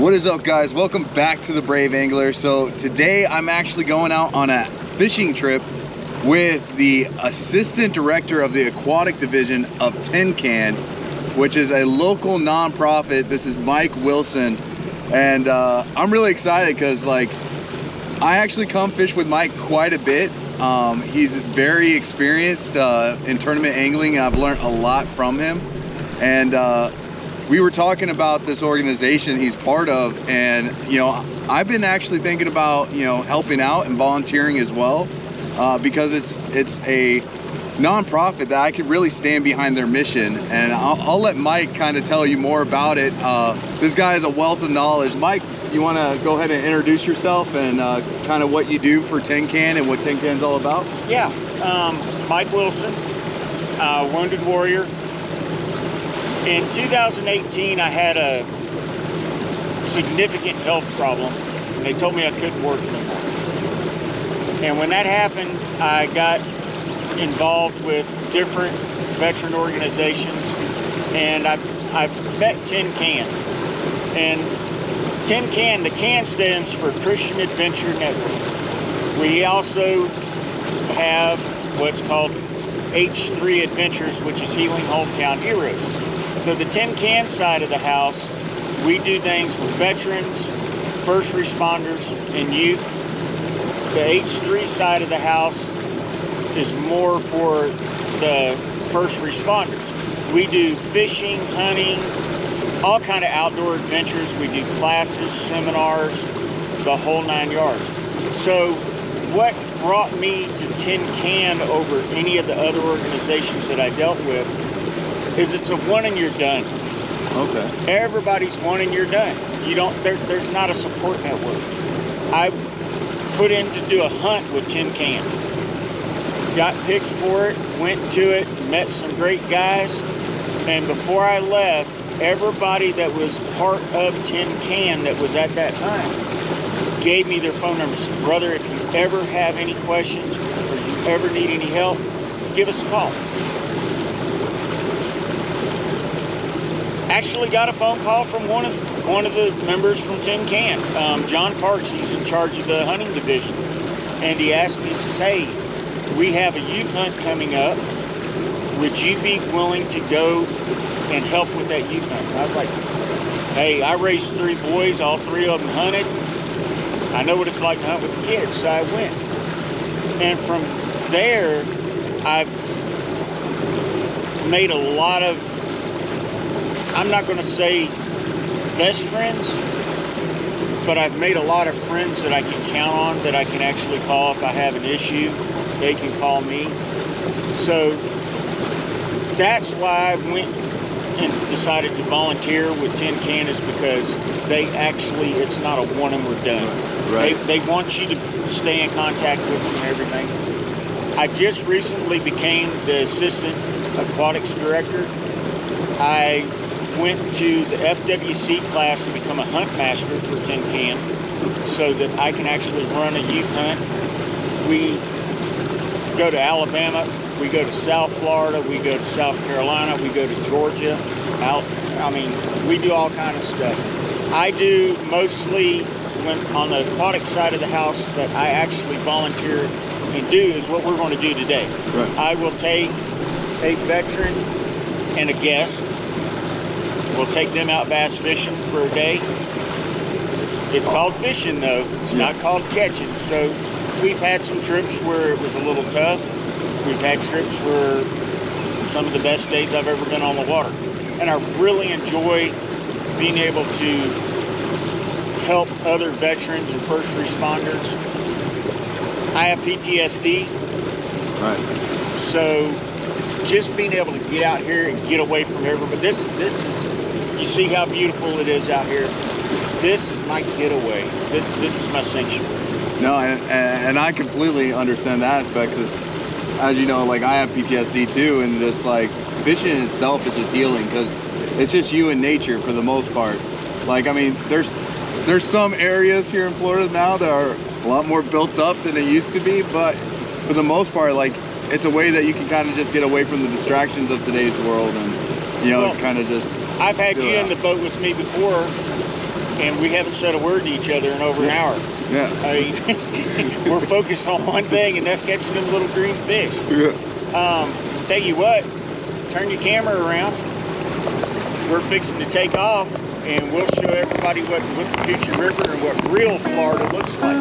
What is up, guys? Welcome back to the Brave Angler. So today I'm actually going out on a fishing trip with the assistant director of the aquatic division of Tin Can, which is a local nonprofit. This is Mike Wilson, and I'm really excited because I actually come fish with Mike quite a bit. He's very experienced in tournament angling, and I've learned a lot from him. And we were talking about this organization he's part of, and I've been actually thinking about helping out and volunteering as well, because it's a nonprofit that I could really stand behind their mission. And I'll let Mike kind of tell you more about it. This guy has a wealth of knowledge. Mike, you want to go ahead and introduce yourself and kind of what you do for Tin Can and what Tin Can's all about? Yeah, Mike Wilson, Wounded Warrior. In 2018, I had a significant health problem, and they told me I couldn't work anymore. And when that happened, I got involved with different veteran organizations, and I met Tin Can. And Tin Can, the can stands for Christian Adventure Network. We also have what's called H3 Adventures, which is Healing Hometown Heroes. So the Tin Can side of the house, we do things for veterans, first responders, and youth. The H3 side of the house is more for the first responders. We do fishing, hunting, all kind of outdoor adventures. We do classes, seminars, the whole 9 yards. So what brought me to Tin Can over any of the other organizations that I dealt with is it's a one and you're done. Okay. Everybody's one and you're done. There's not a support network. I put in to do a hunt with Tin Can. Got picked for it, went to it, met some great guys, and before I left, everybody that was part of Tin Can that was at that time gave me their phone numbers. Brother, if you ever have any questions or you ever need any help, give us a call. Actually got a phone call from one of the members from Tin Can, John Parks. He's in charge of the hunting division, and he asked me, he says, hey, we have a youth hunt coming up. Would you be willing to go and help with that youth hunt? And I was like, hey, I raised 3 boys, all 3 of them hunted. I know what it's like to hunt with the kids, so I went. And from there, I've made a lot of, I'm not going to say best friends, but I've made a lot of friends that I can count on, that I can actually call if I have an issue. They can call me. So that's why I went and decided to volunteer with Tin Can, is because they actually, it's not a one and we're done. Right. They want you to stay in contact with them and everything. I just recently became the assistant aquatics director. I went to the FWC class and become a hunt master for Tin Can, so that I can actually run a youth hunt. We go to Alabama, we go to South Florida, we go to South Carolina, we go to Georgia. We do all kind of stuff. I do mostly, when on the aquatic side of the house, that I actually volunteer and do is what we're going to do today. Right. I will take a veteran and a guest. We'll take them out bass fishing for a day. It's called fishing though, it's not called catching. So we've had some trips where it was a little tough. We've had trips where some of the best days I've ever been on the water. And I really enjoy being able to help other veterans and first responders. I have PTSD. Right. So just being able to get out here and get away from everybody. This is, you see how beautiful it is out here. This is my getaway. This is my sanctuary. No, and I completely understand that aspect, because as you know, I have PTSD too, and just fishing in itself is just healing, because it's just you and nature for the most part. There's some areas here in Florida now that are a lot more built up than it used to be, but for the most part, it's a way that you can kind of just get away from the distractions of today's world, and kind of just I've had you in the boat with me before and we haven't said a word to each other in over an hour. Yeah. I mean, we're focused on one thing, and that's catching them little green fish. Yeah. Tell you what, turn your camera around. We're fixing to take off, and we'll show everybody what Withlacoochee River and what real Florida looks like.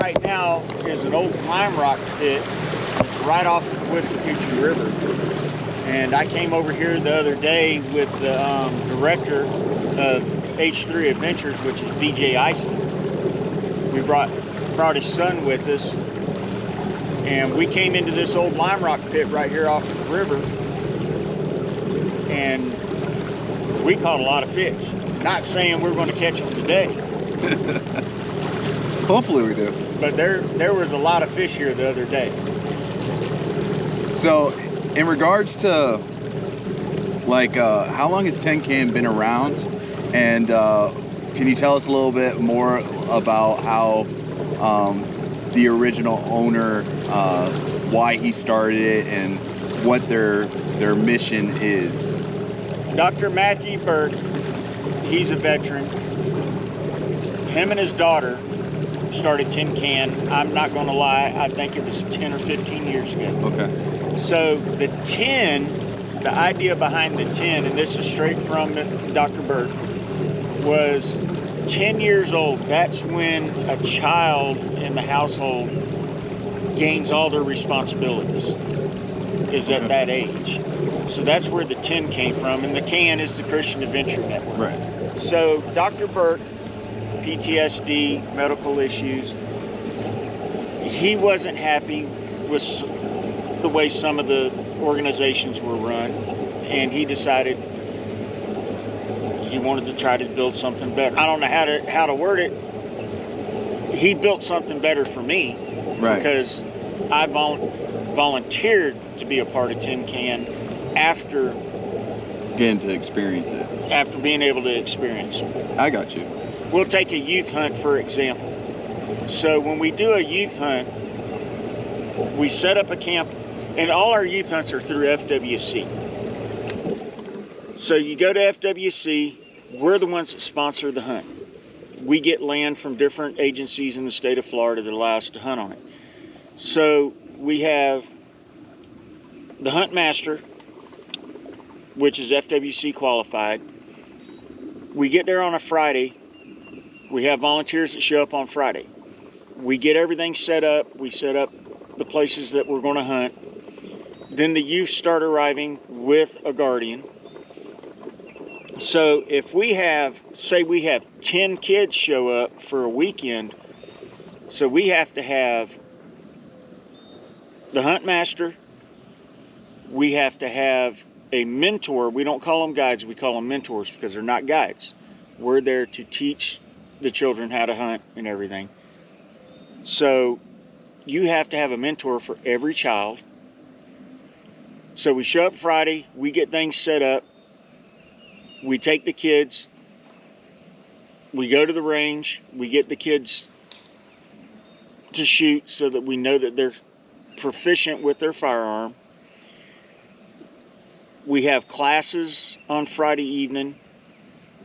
Right now is an old lime rock pit. It's right off the Withlacoochee River. And I came over here the other day with the director of H3 Adventures, which is BJ Ison. We brought his son with us. And we came into this old lime rock pit right here off of the river. And we caught a lot of fish. Not saying we're going to catch them today. Hopefully we do. But there was a lot of fish here the other day. So, in regards to, like, how long has Tin Can been around? And can you tell us a little bit more about how the original owner, why he started it, and what their mission is? Dr. Matthew Burke, he's a veteran. Him and his daughter started Tin Can. I'm not going to lie, I think it was 10 or 15 years ago. Okay. So the tin, the idea behind the tin, and this is straight from Dr. Burke, was 10 years old. That's when a child in the household gains all their responsibilities, is at that age. So that's where the tin came from, and the can is the Christian Adventure Network. Right. So Dr. Burke, PTSD, medical issues, he wasn't happy with the way some of the organizations were run, and he decided he wanted to try to build something better. I don't know how to word it. He built something better for me, Right. because I volunteered to be a part of Tin Can after Getting to experience it. after being able to experience it. I got you. We'll take a youth hunt, for example. So when we do a youth hunt, we set up a camp, and all our youth hunts are through FWC. So you go to FWC, we're the ones that sponsor the hunt. We get land from different agencies in the state of Florida that allow us to hunt on it. So we have the Hunt Master, which is FWC qualified. We get there on a Friday. We have volunteers that show up on Friday. We get everything set up. We set up the places that we're going to hunt. Then the youth start arriving with a guardian. So if we have, say we have 10 kids show up for a weekend, so we have to have the Hunt Master, we have to have a mentor. We don't call them guides, we call them mentors, because they're not guides. We're there to teach the children how to hunt and everything. So you have to have a mentor for every child. So we show up Friday, we get things set up, we take the kids, we go to the range, we get the kids to shoot so that we know that they're proficient with their firearm. We have classes on Friday evening.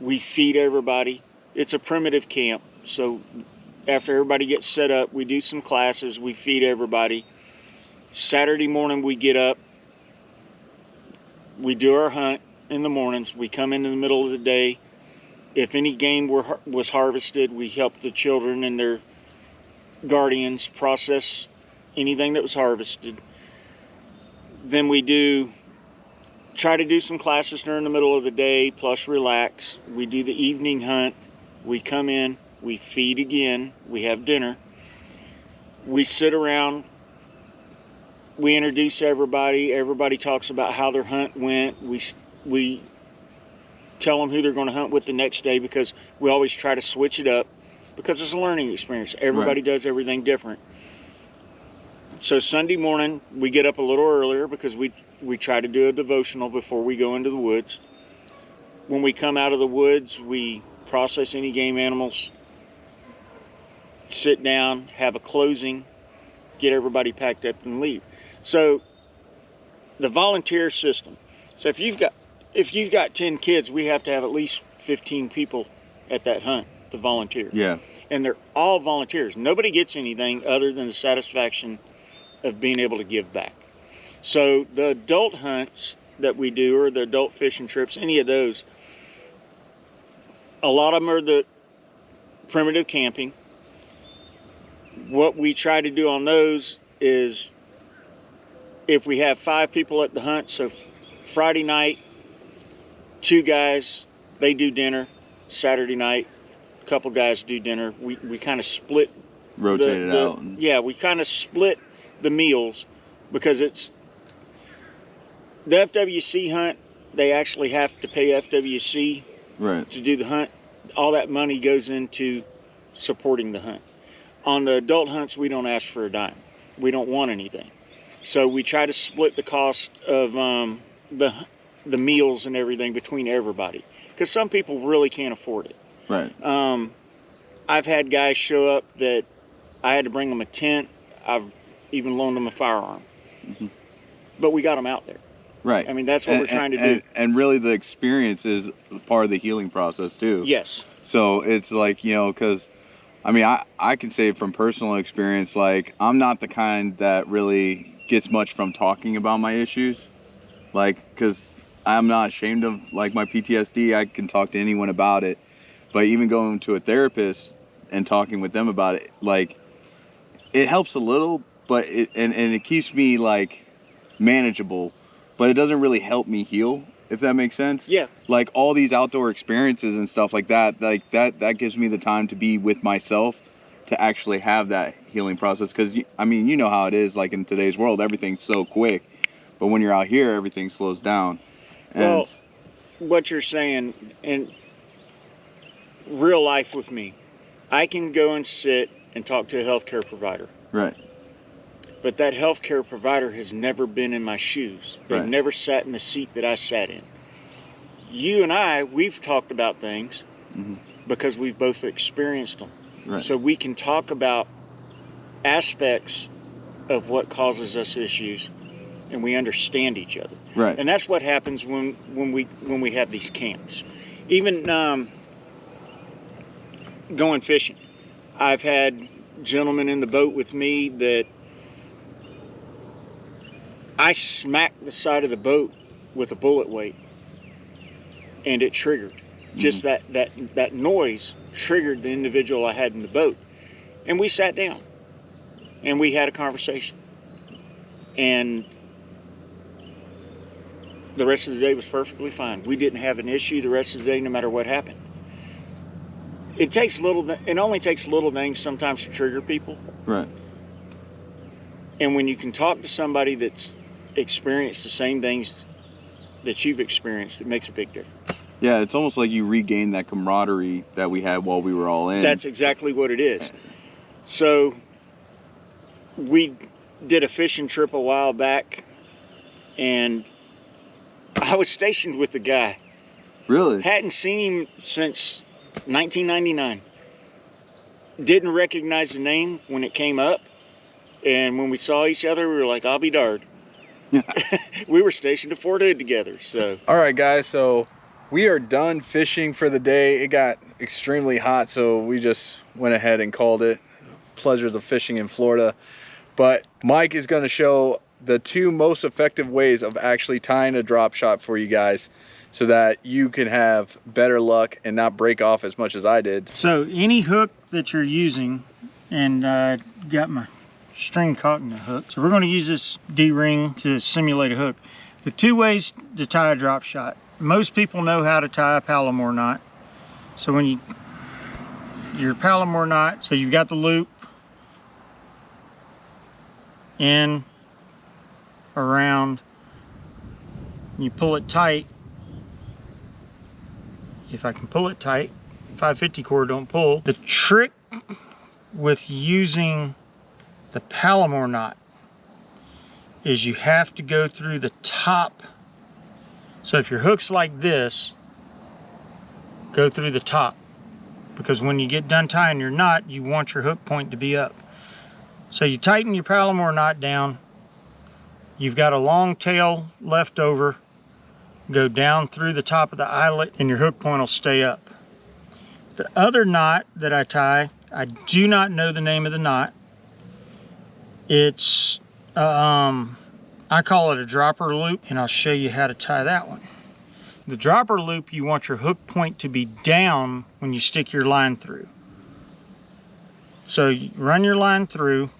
We feed everybody. It's a primitive camp, so after everybody gets set up, we do some classes, we feed everybody. Saturday morning we get up, we do our hunt in the mornings, we come in the middle of the day. If any game was harvested, we help the children and their guardians process anything that was harvested. Then we try to do some classes during the middle of the day, plus relax. We do the evening hunt. We come in, we feed again, we have dinner, we sit around, we introduce everybody, everybody talks about how their hunt went, we tell them who they're going to hunt with the next day, because we always try to switch it up, because it's a learning experience. Everybody does everything different. So Sunday morning, we get up a little earlier because we try to do a devotional before we go into the woods. When we come out of the woods, we process any game animals, sit down, have a closing, get everybody packed up and leave. So the volunteer system. So if you've got 10 kids, we have to have at least 15 people at that hunt to volunteer. Yeah. And they're all volunteers. Nobody gets anything other than the satisfaction of being able to give back. So the adult hunts that we do, or the adult fishing trips, any of those, a lot of them are the primitive camping. What we try to do on those is, if we have 5 people at the hunt, so Friday night, 2 guys, they do dinner. Saturday night, a couple guys do dinner. We kind of split. Rotate it out. Yeah, we kind of split the meals, because it's the FWC hunt. They actually have to pay FWC to do the hunt. All that money goes into supporting the hunt. On the adult hunts, we don't ask for a dime. We don't want anything. So we try to split the cost of the meals and everything between everybody, because some people really can't afford it. Right. I've had guys show up that I had to bring them a tent. I've even loaned them a firearm. But we got them out there. Right. I mean, that's what we're trying to do. And really the experience is part of the healing process too. Yes. So it's like, you know, because I mean, I can say from personal experience, like, I'm not the kind that really gets much from talking about my issues. Like, because I'm not ashamed of, like, my PTSD. I can talk to anyone about it. But even going to a therapist and talking with them about it, like, it helps a little, but it keeps me, like, manageable. But it doesn't really help me heal, if that makes sense. Yeah. Like, all these outdoor experiences and stuff like that, like, that gives me the time to be with myself, to actually have that healing process. Because, I mean, you know how it is, like, in today's world, everything's so quick. But when you're out here, everything slows down. And well, what you're saying, in real life with me, I can go and sit and talk to a healthcare provider. Right. But that healthcare provider has never been in my shoes. They've Right. never sat in the seat that I sat in. You and I, we've talked about things because we've both experienced them. Right. So we can talk about aspects of what causes us issues, and we understand each other. Right. And that's what happens when we have these camps. Even going fishing. I've had gentlemen in the boat with me that I smacked the side of the boat with a bullet weight, and it triggered. Just that noise triggered the individual I had in the boat. And we sat down and we had a conversation. And the rest of the day was perfectly fine. We didn't have an issue the rest of the day, no matter what happened. It only takes little things sometimes to trigger people. Right. And when you can talk to somebody that's experienced the same things that you've experienced, it makes a big difference. Yeah, it's almost like you regain that camaraderie that we had while we were all in. That's exactly what it is. So we did a fishing trip a while back, and I was stationed with the guy. Really? Hadn't seen him since 1999. Didn't recognize the name when it came up. And when we saw each other, we were like, I'll be darned. We were stationed at Fort Hood together, so. All right, guys, so we are done fishing for the day. It got extremely hot, so we just went ahead and called it. Pleasures of fishing in Florida. But Mike is going to show the 2 most effective ways of actually tying a drop shot for you guys, so that you can have better luck and not break off as much as I did. So any hook that you're using, and got my string caught in the hook. So we're going to use this D-ring to simulate a hook. The 2 ways to tie a drop shot. Most people know how to tie a Palomar knot. So when you your Palomar knot. So you've got the loop in, around, you pull it tight. If I can pull it tight, 550 cord don't pull. The trick with using the Palomar knot is you have to go through the top. So if your hook's like this, go through the top, because when you get done tying your knot, you want your hook point to be up. So you tighten your Palomar knot down. You've got a long tail left over. Go down through the top of the eyelet and your hook point will stay up. The other knot that I tie, I do not know the name of the knot. It's, I call it a dropper loop, and I'll show you how to tie that one. The dropper loop, you want your hook point to be down when you stick your line through. So you run your line through,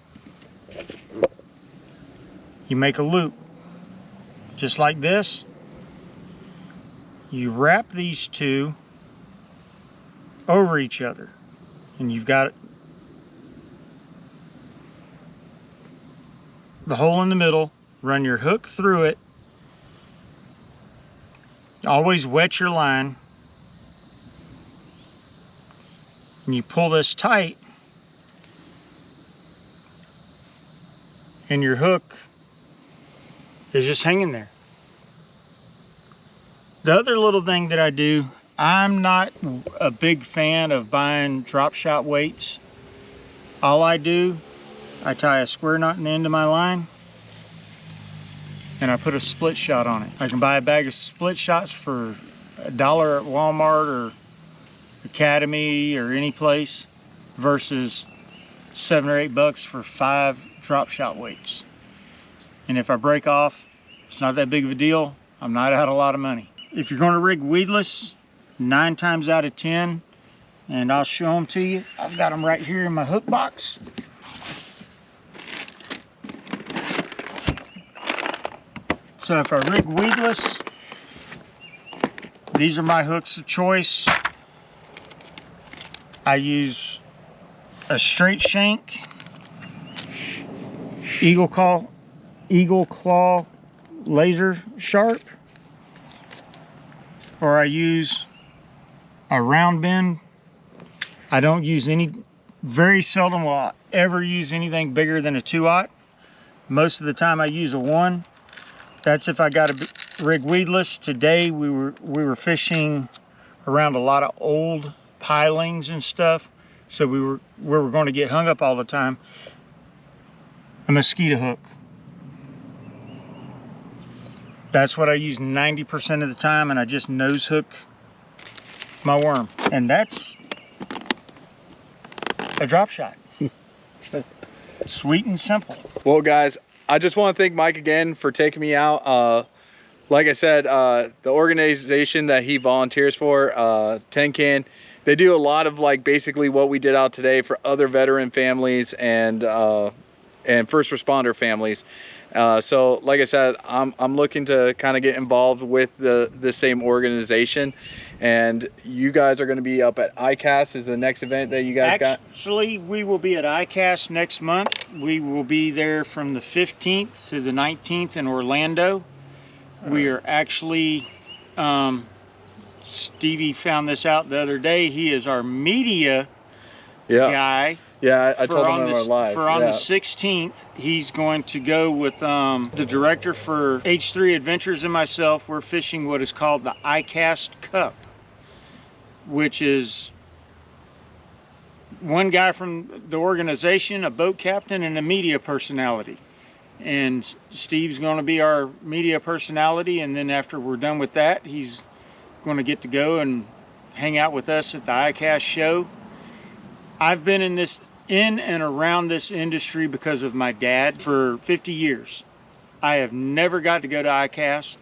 you make a loop, just like this. You wrap these two over each other, and you've got the hole in the middle. Run your hook through it. Always wet your line. And you pull this tight, and your hook is just hanging there. The other little thing that I do, I'm not a big fan of buying drop shot weights. All I do, I tie a square knot in the end of my line, and I put a split shot on it. I can buy a bag of split shots for $1 at Walmart or Academy or any place versus $7 or $8 for 5 drop shot weights. And if I break off, it's not that big of a deal. I'm not out a lot of money. If you're going to rig weedless, 9 times out of 10, and I'll show them to you. I've got them right here in my hook box. So if I rig weedless, these are my hooks of choice. I use a straight shank, Eagle Claw laser sharp, or I use a round bend. I don't use any, very seldom will I ever use anything bigger than a 2/0. Most of the time I use a 1. That's if I got a rig weedless. Today we were fishing around a lot of old pilings and stuff, so we were going to get hung up all the time. A mosquito hook. That's what I use 90% of the time, and I just nose hook my worm, and that's a drop shot. Sweet and simple. Well, guys, I just want to thank Mike again for taking me out. Like I said, the organization that he volunteers for, 10 Can, they do a lot of like basically what we did out today for other veteran families and first responder families. So like I said, I'm looking to kind of get involved with the same organization, and you guys are going to be up at ICAST is the next event that you guys got? Actually, we will be at ICAST next month. We will be there from the 15th to the 19th in Orlando. We are actually, Stevie found this out the other day. He is our media guy. Yeah, I told him on our live. For on the 16th, he's going to go with the director for H3 Adventures and myself. We're fishing what is called the ICAST Cup, which is one guy from the organization, a boat captain, and a media personality. And Steve's going to be our media personality, and then after we're done with that, he's going to get to go and hang out with us at the ICAST show. I've been in and around this industry because of my dad for 50 years. I have never got to go to ICAST.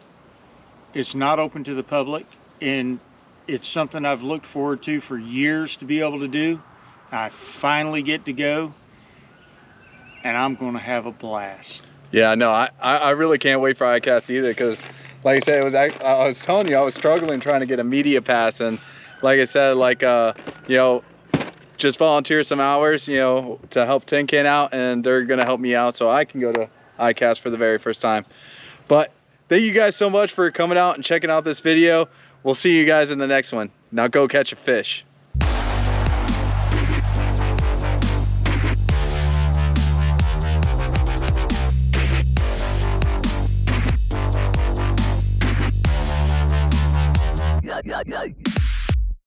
It's not open to the public, and it's something I've looked forward to for years to be able to do. I finally get to go, and I'm going to have a blast. Yeah, no, I really can't wait for ICAST either, because like I said, I was telling you, I was struggling trying to get a media pass, and like I said, like you know, just volunteer some hours, you know, to help Tin Can out, and they're gonna help me out so I can go to ICAST for the very first time. But thank you guys so much for coming out and checking out this video. We'll see you guys in the next one. Now go catch a fish. Yeah.